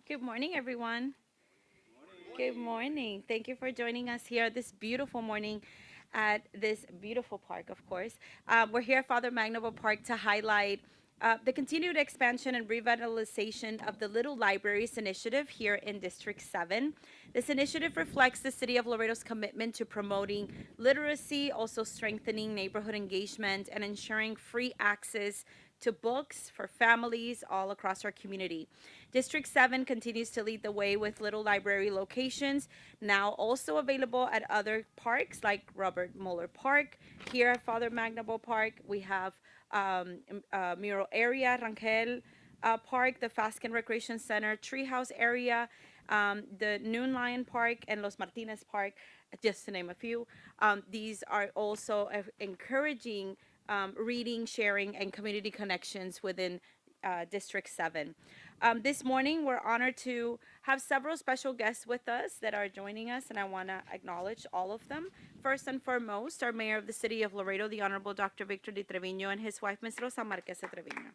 Good morning, everyone. Good morning. Thank you for joining us here this beautiful morning at this beautiful park, of course. We're here at Father Magnovo Park to highlight the continued expansion and revitalization of the Little Libraries Initiative here in District 7. This initiative reflects the City of Laredo's commitment to promoting literacy, also strengthening neighborhood engagement, and ensuring free access to books for families all across our community. District 7 continues to lead the way with Little Library locations, now also available at other parks like Robert Mueller Park. Here at Father Magnabo Park, we have Mural Area, Rangel Park, the Fasken Recreation Center, Treehouse Area, the Noon Lion Park, and Los Martinez Park, just to name a few. These are also encouraging reading, sharing, and community connections within District 7. This morning, we're honored to have several special guests with us that are joining us, and I want to acknowledge all of them. First and foremost, our Mayor of the City of Laredo, the Honorable Dr. Victor Di Trevino, and his wife, Ms. Rosa Marquez de Trevino.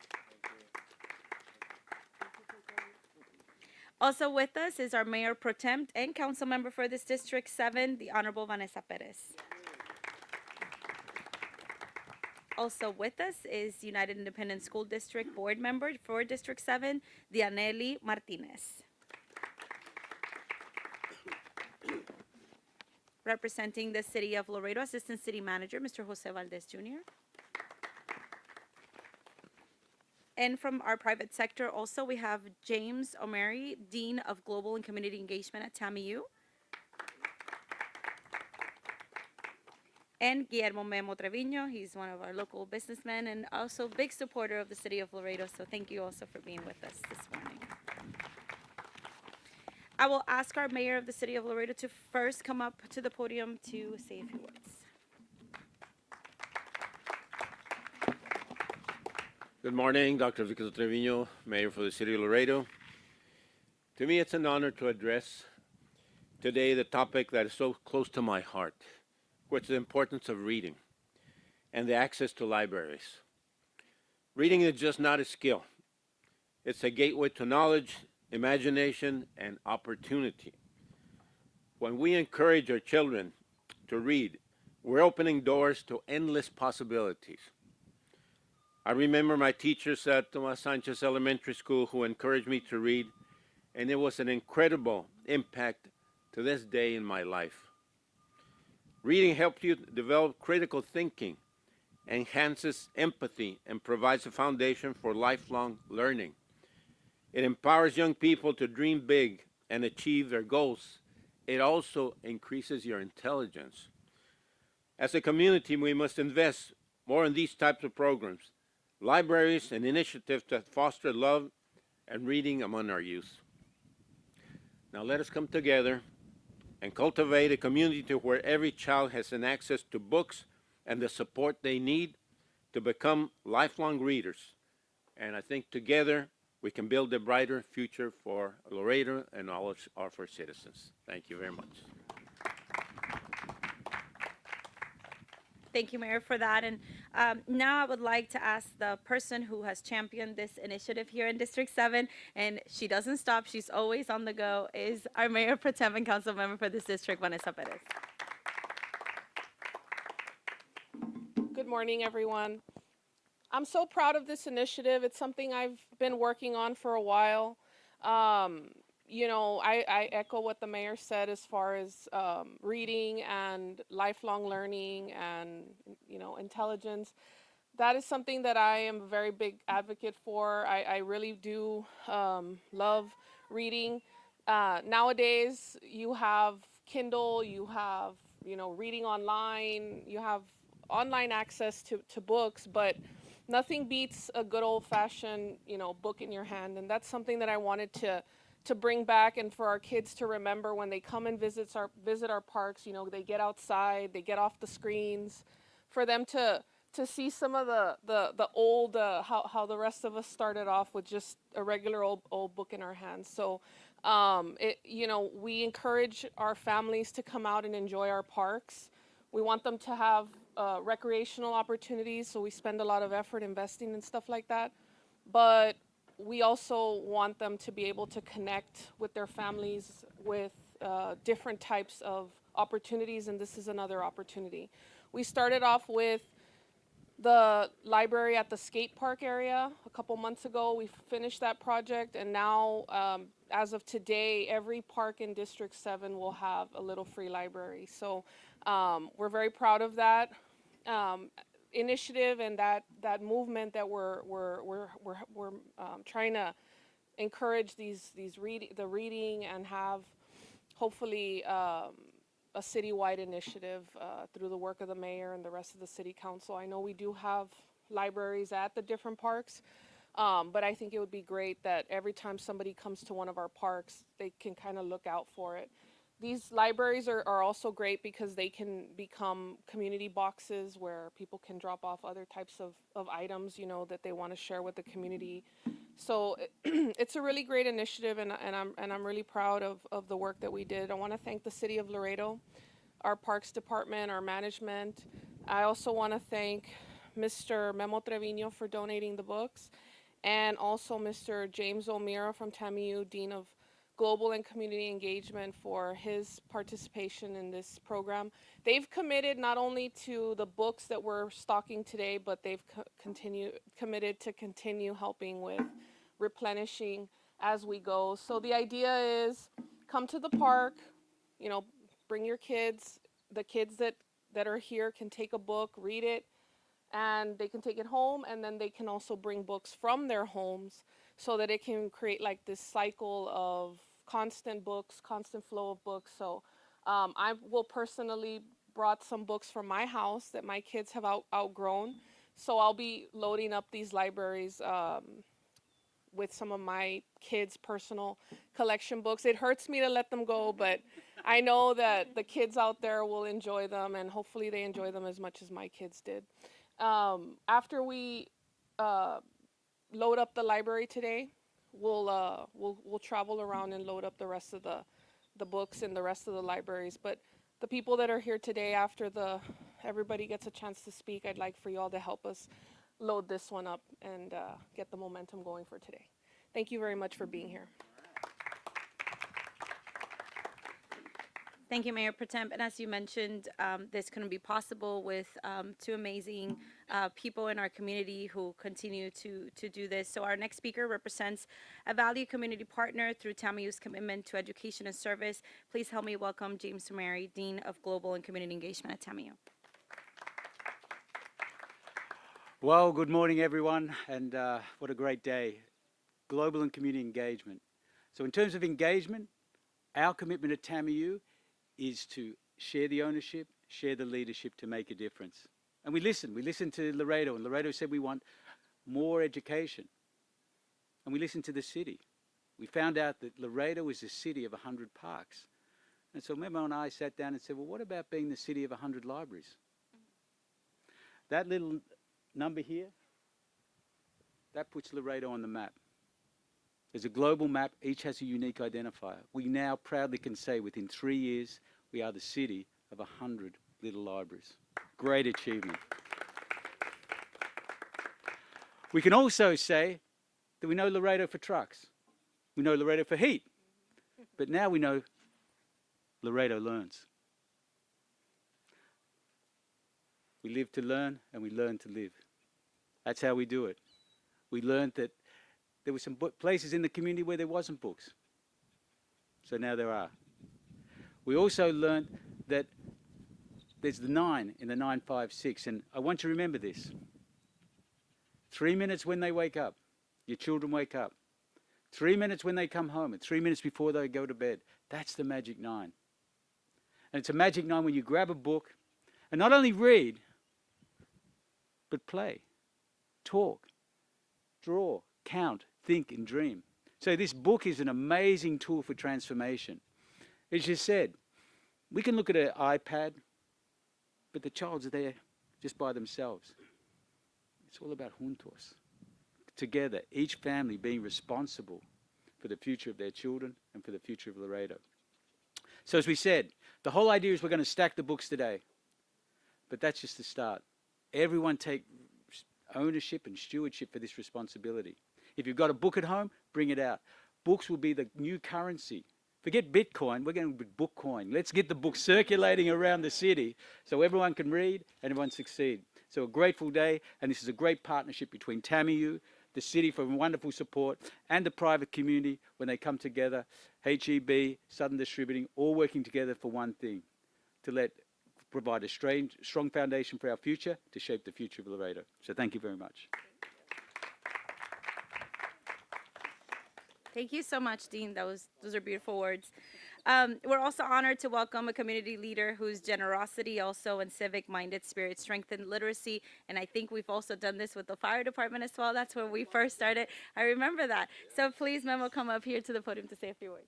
Also with us is our Mayor Pro Tem and Council Member for this District 7, the Honorable Vanessa Perez. Also with us is United Independent School District Board Member for District 7, Dianelli Martinez. Representing the City of Laredo, Assistant City Manager, Mr. Jose Valdez Jr. And from our private sector also, we have James O'Mary, Dean of Global and Community Engagement at TAMIU. And Guillermo Memo Trevino, he's one of our local businessmen and also big supporter of the City of Laredo. So thank you also for being with us this morning. I will ask our Mayor of the City of Laredo to first come up to the podium to say a few words. Good morning, Dr. Victor Trevino, Mayor for the City of Laredo. To me, it's an honor to address today the topic that is so close to my heart, which is the importance of reading and the access to libraries. Reading is just not a skill. It's a gateway to knowledge, imagination, and opportunity. When we encourage our children to read, we're opening doors to endless possibilities. I remember my teachers at Tomas Sanchez Elementary School who encouraged me to read, and it was an incredible impact to this day in my life. Reading helps you develop critical thinking, enhances empathy, and provides a foundation for lifelong learning. It empowers young people to dream big and achieve their goals. It also increases your intelligence. As a community, we must invest more in these types of programs, libraries and initiatives that foster love and reading among our youth. Now let us come together and cultivate a community where every child has an access to books and the support they need to become lifelong readers. And I think together we can build a brighter future for Laredo and all of our citizens. Thank you very much. Thank you, Mayor, for that. And now I would like to ask the person who has championed this initiative here in District 7, and she doesn't stop, she's always on the go, is our Mayor Pro Tem and Council Member for this district, Vanessa Perez. Good morning, everyone. I'm so proud of this initiative. It's something I've been working on for a while. I echo what the mayor said as far as reading and lifelong learning and, intelligence. That is something that I am a very big advocate for. I really do love reading. Nowadays, you have Kindle, you have, reading online, you have online access to books, but nothing beats a good old fashioned, book in your hand. And that's something that I wanted to bring back and for our kids to remember when they come and visit our parks. They get outside, they get off the screens, for them to see some of the old how the rest of us started off with just a regular old book in our hands. So we encourage our families to come out and enjoy our parks. We want them to have recreational opportunities, so we spend a lot of effort investing in stuff like that. But we also want them to be able to connect with their families with different types of opportunities, and this is another opportunity. We started off with the library at the skate park area a couple months ago. We finished that project, and now, as of today, every park in District 7 will have a little free library. So we're very proud of that um, initiative and that movement that we're trying to encourage the reading and have hopefully a citywide initiative through the work of the mayor and the rest of the city council. I know we do have libraries at the different parks, but I think it would be great that every time somebody comes to one of our parks, they can kind of look out for it. These libraries are also great because they can become community boxes where people can drop off other types of items, you know, that they want to share with the community. So it's a really great initiative, and I'm really proud of the work that we did. I want to thank the city of Laredo, our parks department, our management. I also want to thank Mr. Memo Trevino for donating the books, and also Mr. James O'Meara from TAMIU, Dean of Global and Community Engagement, for his participation in this program. They've committed not only to the books that we're stocking today, but they've committed to continue helping with replenishing as we go. So the idea is, come to the park, you know, bring your kids. The kids that are here can take a book, read it, and they can take it home, and then they can also bring books from their homes so that it can create like this cycle of constant books, constant flow of books. So I will personally brought some books from my house that my kids have outgrown. So I'll be loading up these libraries with some of my kids' personal collection books. It hurts me to let them go, but I know that the kids out there will enjoy them, and hopefully they enjoy them as much as my kids did. After we load up the library today, we'll travel around and load up the rest of the books in the rest of the libraries. But the people that are here today, after everybody gets a chance to speak, I'd like for you all to help us load this one up and get the momentum going for today. Thank you very much for being here. Thank you, Mayor Protem. And as you mentioned, this couldn't be possible with two amazing people in our community who continue to do this. So our next speaker represents a value community partner through TAMIU's commitment to education and service. Please help me welcome James Sumeri, Dean of Global and Community Engagement at TAMIU. Well, good morning, everyone, and what a great day. Global and community engagement. So in terms of engagement, our commitment at TAMIU is to share the ownership, share the leadership to make a difference. And we listened to Laredo, and Laredo said we want more education. And we listened to the city. We found out that Laredo is a city of 100 parks. And so Memo and I sat down and said, well, what about being the city of 100 libraries? That little number here, that puts Laredo on the map. There's a global map, each has a unique identifier. We now proudly can say within 3 years, we are the city of 100 little libraries. Great achievement. We can also say that we know Laredo for trucks. We know Laredo for heat. But now we know Laredo learns. We live to learn and we learn to live. That's how we do it. We learned that there were some places in the community where there wasn't books. So now there are. We also learned that there's the 9 in the 956, and I want you to remember this. 3 minutes when they wake up, your children wake up. 3 minutes when they come home, and 3 minutes before they go to bed. That's the magic 9. And it's a magic 9 when you grab a book and not only read, but play, talk, draw, count, think, and dream. So this book is an amazing tool for transformation. As you said, we can look at an iPad, but the child's there just by themselves. It's all about juntos. Together, each family being responsible for the future of their children and for the future of Laredo. So as we said, the whole idea is we're going to stack the books today. But that's just the start. Everyone take ownership and stewardship for this responsibility. If you've got a book at home, bring it out. Books will be the new currency. Forget Bitcoin, we're going to Bookcoin. Let's get the book circulating around the city so everyone can read and everyone succeed. So a grateful day, and this is a great partnership between TAMIU, the city for wonderful support, and the private community when they come together, HEB, Southern Distributing, all working together for one thing, to provide a strong foundation for our future to shape the future of Laredo. So thank you very much. Thank you so much, Dean. Those are beautiful words. We're also honored to welcome a community leader whose generosity also and civic-minded spirit strengthened literacy. And I think we've also done this with the fire department as well. That's when we first started. I remember that. So please, Memo, come up here to the podium to say a few words.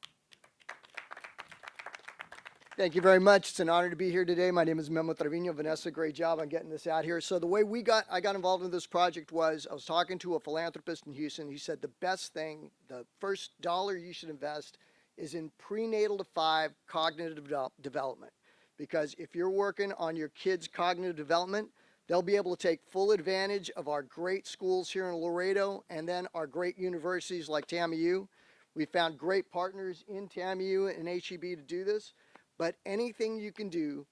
Thank you very much. It's an honor to be here today. My name is Memo Trevino. Vanessa, great job on getting this out here. So the way I got involved in this project was I was talking to a philanthropist in Houston. He said the best thing, the first dollar you should invest is in prenatal to 5 cognitive development. Because if you're working on your kids' cognitive development, they'll be able to take full advantage of our great schools here in Laredo and then our great universities like TAMIU. We found great partners in TAMIU and HEB to do this. But anything you can do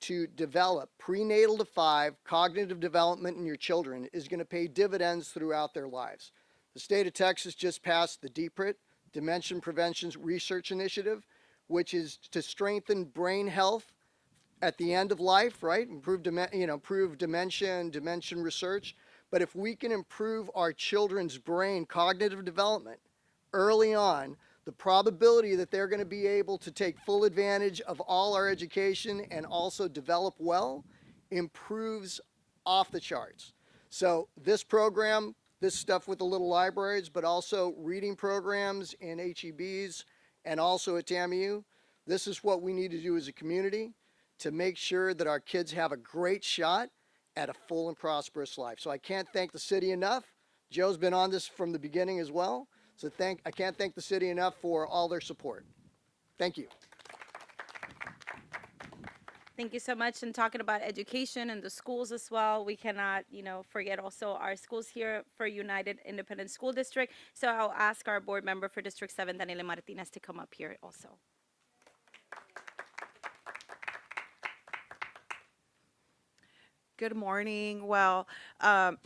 to develop prenatal to 5 cognitive development in your children is going to pay dividends throughout their lives. The state of Texas just passed the DPRIT, Dementia Prevention Research Initiative, which is to strengthen brain health at the end of life, right? Improve dementia and dementia research. But if we can improve our children's brain cognitive development early on, the probability that they're going to be able to take full advantage of all our education and also develop well improves off the charts. So this program, this stuff with the little libraries, but also reading programs in HEBs and also at TAMIU, this is what we need to do as a community to make sure that our kids have a great shot at a full and prosperous life. So I can't thank the city enough. Joe's been on this from the beginning as well. So I can't thank the city enough for all their support. Thank you. Thank you so much. And talking about education and the schools as well, we cannot, forget also our schools here for United Independent School District. So I'll ask our board member for District 7, Daniela Martinez, to come up here also. Good morning. Well,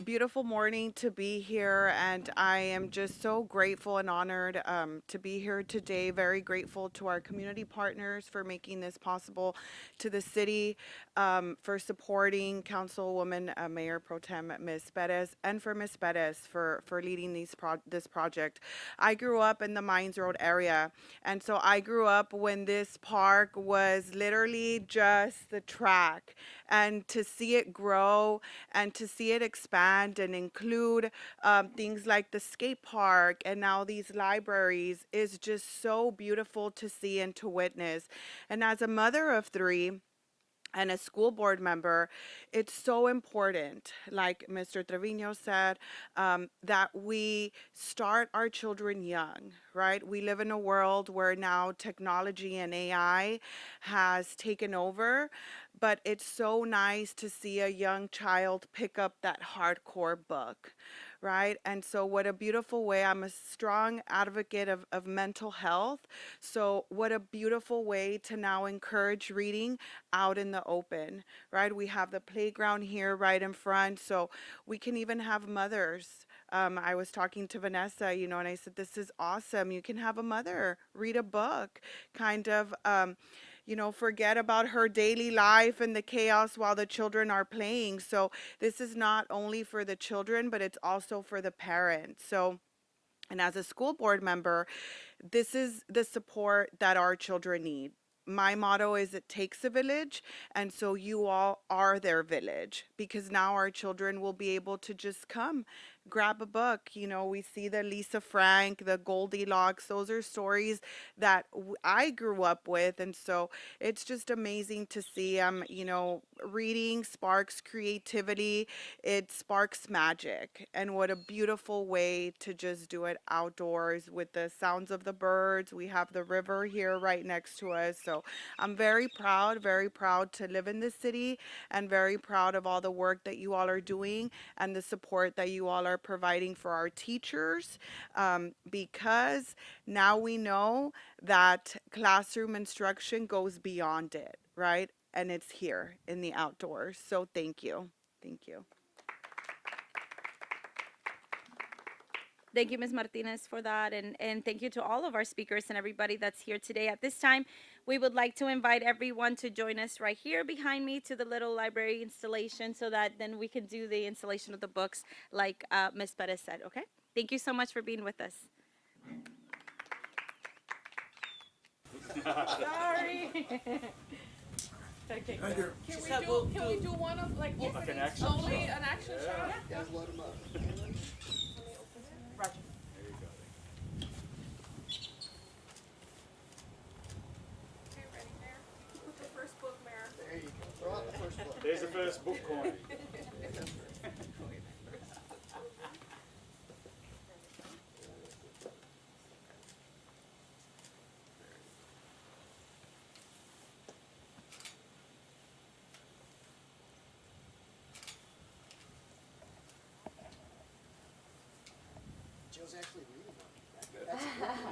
beautiful morning to be here, and I am just so grateful and honored to be here today. Very grateful to our community partners for making this possible, to the city for supporting Councilwoman Mayor Pro Tem Ms. Perez, and for Ms. Perez for leading this project. I grew up in the Mines Road area, and so I grew up when this park was literally just the track, and to see it grow and to see it expand and include things like the skate park and now these libraries is just so beautiful to see and to witness. And as a mother of 3 and a school board member, it's so important, like Mr. Trevino said, that we start our children young, right? We live in a world where now technology and AI has taken over, but it's so nice to see a young child pick up that hardcore book, right? And so what a beautiful way. I'm a strong advocate of mental health. So what a beautiful way to now encourage reading out in the open, right? We have the playground here right in front. So we can even have mothers. I was talking to Vanessa, and I said, this is awesome. You can have a mother read a book, kind of, forget about her daily life and the chaos while the children are playing. So this is not only for the children, but it's also for the parents. So, and as a school board member, this is the support that our children need. My motto is it takes a village, and so you all are their village, because now our children will be able to just come grab a book. We see the Lisa Frank, the Goldilocks, those are stories that I grew up with. And so it's just amazing to see, reading sparks creativity. It sparks magic. And what a beautiful way to just do it outdoors with the sounds of the birds. We have the river here right next to us. So I'm very proud to live in this city, and very proud of all the work that you all are doing and the support that you all are providing for our teachers, because now we know that classroom instruction goes beyond it, right? And it's here in the outdoors. So thank you. Thank you. Thank you, Ms. Martinez, for that. And thank you to all of our speakers and everybody that's here today. At this time, we would like to invite everyone to join us right here behind me to the little library installation so that then we can do the installation of the books like Ms. Perez said, okay? Thank you so much for being with us. Sorry. Okay, good. Can we do one of like opening slowly, an action shot? Guys, load them up. Roger. Okay, ready, Mayor? Put the first book, Mayor. There you go. Throw out the first book. There's the first book coin. Joe's actually reading one. That's a good one.